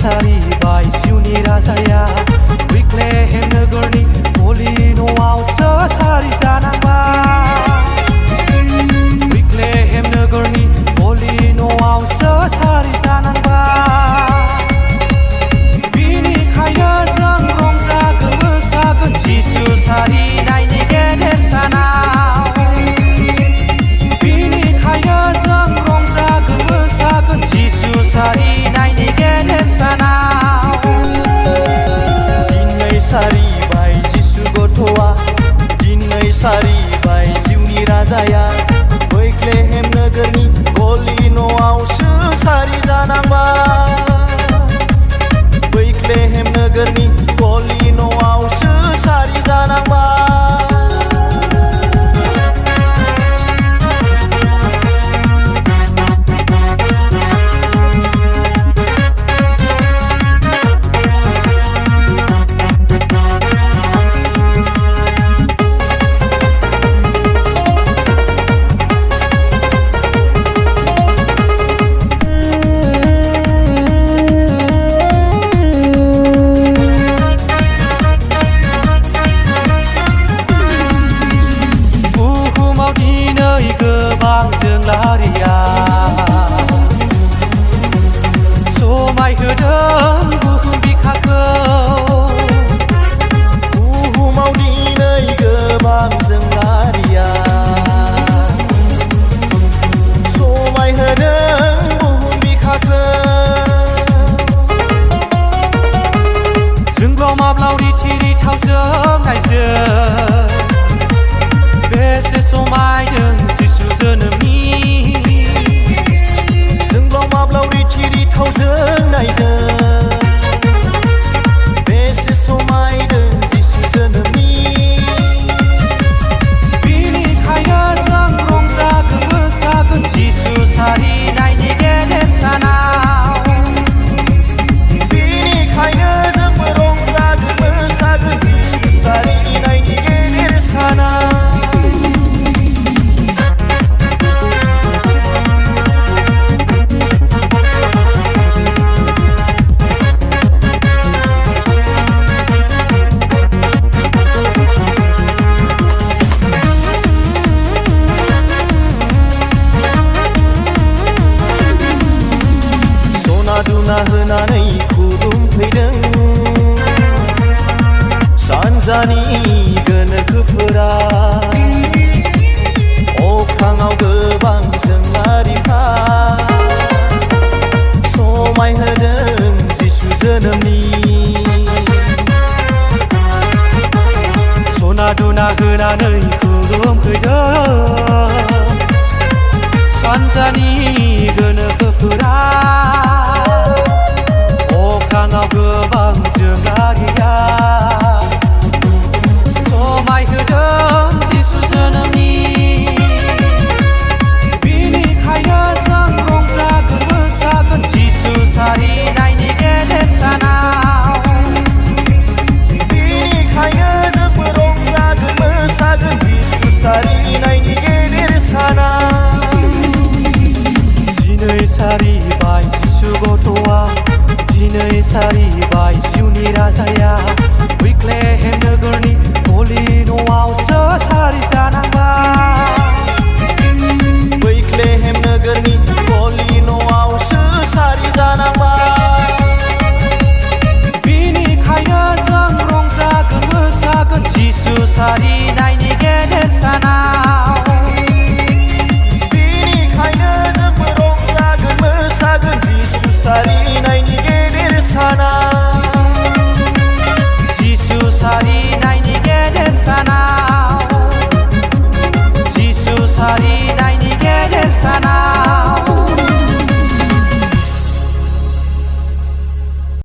सारिबाय जिउनि राजाया बैख्लेहेम नोगोरनि गलि न'आवसो सारि जानांबाय। बैख्लेहेम नोगोरनि गलि न'आवसो सारि जानांबाय। बिनिखायनो जों रंजागोन मोसागोन जिसु सारिनायनि गेदेर सानाव। बिनिखायनो जों रंजागोन मोसागोन जिसु सारिनायनि गेदेर सानाव। दिनै सारिबाय जिसु गथ'आ, दिनै सारिबाय जिउनि राजाया बैख्लेहेम नोगोरनि गलि न'आवसो सारि जानांबाय। बैख्लेहेम नोगोरनि गलि न'आवसो सारि जानांबाय। गोबां जोंलारिया समायहोदों बुहुम बिखाखौ। बुहुमाव दिनै गोबां जोंलारिया समायहोदों बुहुम बिखाखौ। जोंब्लाव माब्लाव रिथि थावजों नायजों बेसे समायदों जिसु जोनोमनि। जोंब्लाव माब्लाव रिथि थावजों नायजों बेसे समायदों जिसु जोनोमनि। बिनिखायनो जों रंजागोन मोसागोन जिसु सारिनायनि गेदेर सानाव। बिनिखायनो जोंबो रंजागोन मोसागोन जिसु सारिनायनि गेदेर सानाव। दुना होनानै खुलुमफैदों सानजानि गोनोखोफोरा। अख्राङाव गोबां जोंलारिफ्रा समायहोदों जिसु जोनोमनि। सना दुना होनानै खुलुमफैदों सानजानि गोनोखोफोरा। अख्राङाव गोबां जोंलारिया समायहोदों जिसु जोनोमनि। बिनिखायनो जों रंजागोन मोसागोन जिसु सारिनायनि गेदेर सानाव। बिनिखायनो जोंबो रंजागोन मोसागोन जिसु सारिनायनि गेदेर सानाव। दिनै सारिबाय जिसु गथ'आ, दिनै सारिबाय जिउनि राजाया बैख्लेहेम नोगोरनि गलि न'आवसो सारि जानांबाय। बैख्लेहेम नोगोरनि गलि न'आवसो सारि जानांबाय। बिनिखायनो जों रंजागोन मोसागोन जिसु सारिनायनि गेदेर सानाव। बिनिखायनो जोंबो रंजागोन मोसागोन जिसु सारिनायनि गेदेर सानाव। जिसु सारिनायनि गेदेर सानाव। जिसु सारिनायनि गेदेर सानाव।